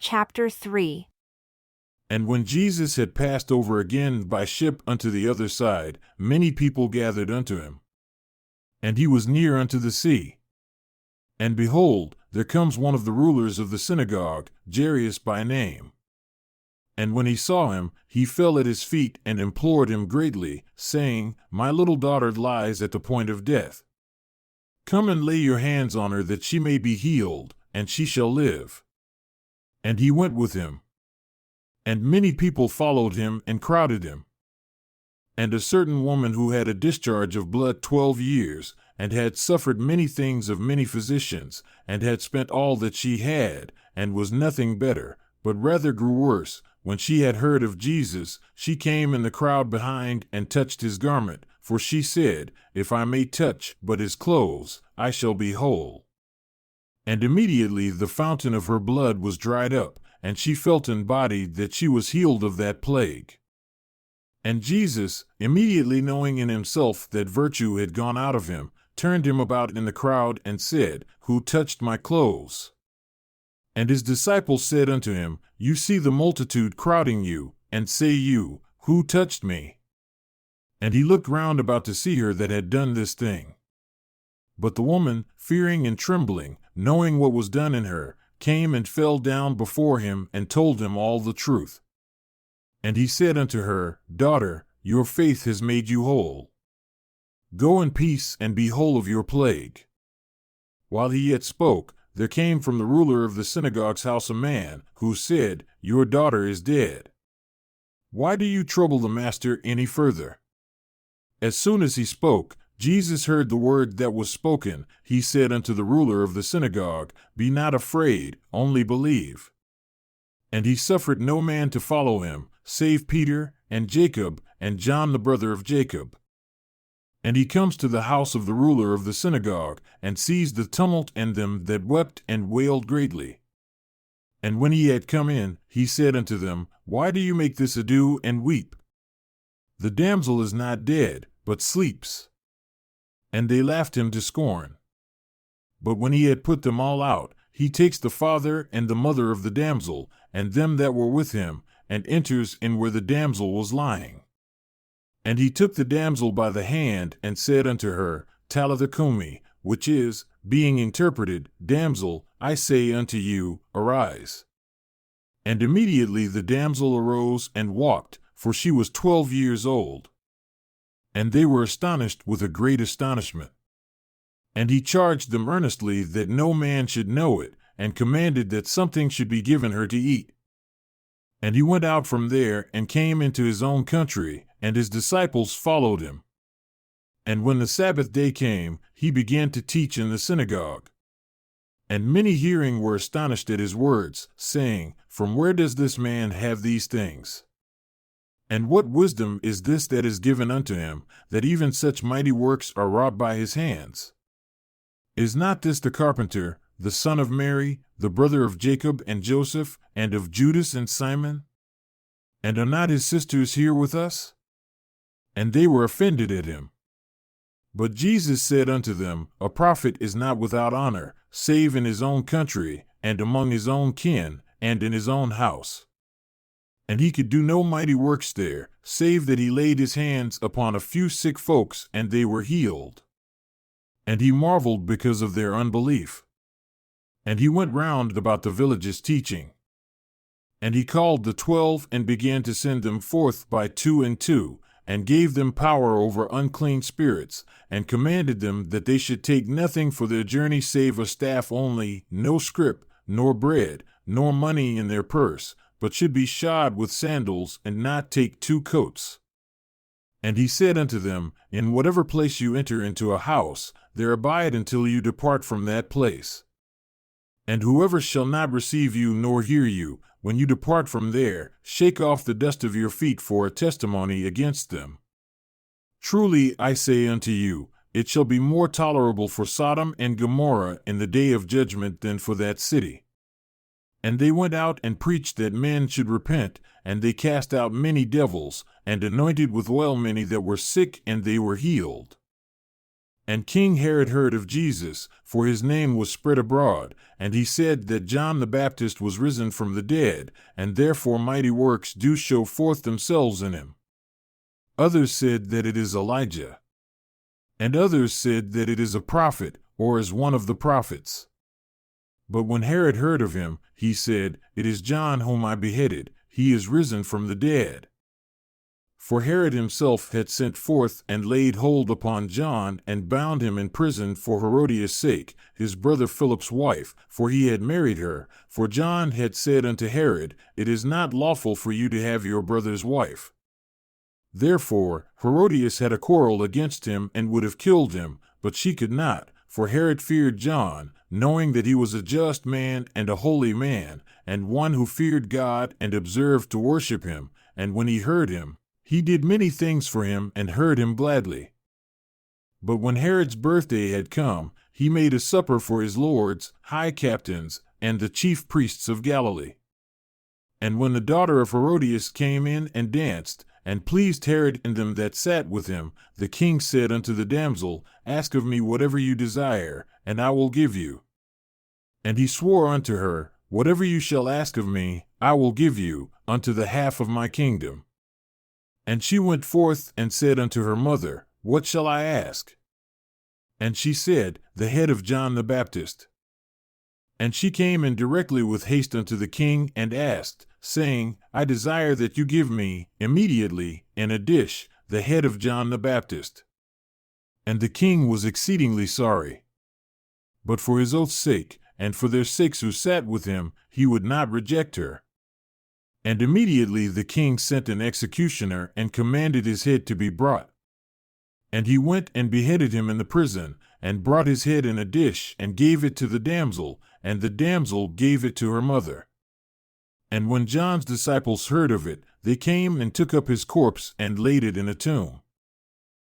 Chapter 3. And when Jesus had passed over again by ship unto the other side, many people gathered unto him. And he was near unto the sea. And behold, there comes one of the rulers of the synagogue, Jairus by name. And when he saw him, he fell at his feet and implored him greatly, saying, My little daughter lies at the point of death. Come and lay your hands on her that she may be healed, and she shall live. And he went with him. And many people followed him and crowded him. And a certain woman who had a discharge of blood 12 years, and had suffered many things of many physicians, and had spent all that she had, and was nothing better, but rather grew worse, when she had heard of Jesus, she came in the crowd behind and touched his garment, for she said, If I may touch but his clothes, I shall be whole. And immediately the fountain of her blood was dried up, and she felt in body that she was healed of that plague. And Jesus, immediately knowing in himself that virtue had gone out of him, turned him about in the crowd and said, Who touched my clothes? And his disciples said unto him, You see the multitude crowding you, and say you, Who touched me? And he looked round about to see her that had done this thing. But the woman, fearing and trembling, knowing what was done in her, came and fell down before him and told him all the truth. And he said unto her, Daughter, your faith has made you whole. Go in peace and be whole of your plague. While he yet spoke, there came from the ruler of the synagogue's house a man, who said, Your daughter is dead. Why do you trouble the master any further? As soon as he spoke, Jesus heard the word that was spoken. He said unto the ruler of the synagogue, Be not afraid, only believe. And he suffered no man to follow him, save Peter, and Jacob, and John the brother of Jacob. And he comes to the house of the ruler of the synagogue, and sees the tumult and them that wept and wailed greatly. And when he had come in, he said unto them, Why do you make this ado and weep? The damsel is not dead, but sleeps. And they laughed him to scorn. But when he had put them all out, he takes the father and the mother of the damsel, and them that were with him, and enters in where the damsel was lying. And he took the damsel by the hand, and said unto her, Talitha cumi, which is, being interpreted, Damsel, I say unto you, arise. And immediately the damsel arose and walked, for she was 12 years old. And they were astonished with a great astonishment. And he charged them earnestly that no man should know it, and commanded that something should be given her to eat. And he went out from there and came into his own country, and his disciples followed him. And when the Sabbath day came, he began to teach in the synagogue. And many hearing were astonished at his words, saying, From where does this man have these things? And what wisdom is this that is given unto him, that even such mighty works are wrought by his hands? Is not this the carpenter, the son of Mary, the brother of Jacob and Joseph, and of Judas and Simon? And are not his sisters here with us? And they were offended at him. But Jesus said unto them, A prophet is not without honor, save in his own country, and among his own kin, and in his own house. And he could do no mighty works there, save that he laid his hands upon a few sick folks, and they were healed. And he marveled because of their unbelief. And he went round about the villages teaching. And he called the 12, and began to send them forth by 2 and 2, and gave them power over unclean spirits, and commanded them that they should take nothing for their journey save a staff only, no scrip, nor bread, nor money in their purse, but should be shod with sandals, and not take 2 coats. And he said unto them, In whatever place you enter into a house, there abide until you depart from that place. And whoever shall not receive you nor hear you, when you depart from there, shake off the dust of your feet for a testimony against them. Truly I say unto you, it shall be more tolerable for Sodom and Gomorrah in the day of judgment than for that city. And they went out and preached that men should repent, and they cast out many devils, and anointed with oil many that were sick, and they were healed. And King Herod heard of Jesus, for his name was spread abroad, and he said that John the Baptist was risen from the dead, and therefore mighty works do show forth themselves in him. Others said that it is Elijah. And others said that it is a prophet, or is one of the prophets. But when Herod heard of him, he said, It is John whom I beheaded, he is risen from the dead. For Herod himself had sent forth and laid hold upon John and bound him in prison for Herodias' sake, his brother Philip's wife, for he had married her. For John had said unto Herod, It is not lawful for you to have your brother's wife. Therefore Herodias had a quarrel against him and would have killed him, but she could not, for Herod feared John, knowing that he was a just man and a holy man, and one who feared God and observed to worship him. And when he heard him, he did many things for him and heard him gladly. But when Herod's birthday had come, he made a supper for his lords, high captains, and the chief priests of Galilee. And when the daughter of Herodias came in and danced, and pleased Herod and them that sat with him, the king said unto the damsel, Ask of me whatever you desire, and I will give you. And he swore unto her, Whatever you shall ask of me, I will give you, unto the half of my kingdom. And she went forth and said unto her mother, What shall I ask? And she said, The head of John the Baptist. And she came in directly with haste unto the king and asked, saying, I desire that you give me, immediately, in a dish, the head of John the Baptist. And the king was exceedingly sorry. But for his oath's sake, and for their sakes who sat with him, he would not reject her. And immediately the king sent an executioner and commanded his head to be brought. And he went and beheaded him in the prison, and brought his head in a dish, and gave it to the damsel, and the damsel gave it to her mother. And when John's disciples heard of it, they came and took up his corpse and laid it in a tomb.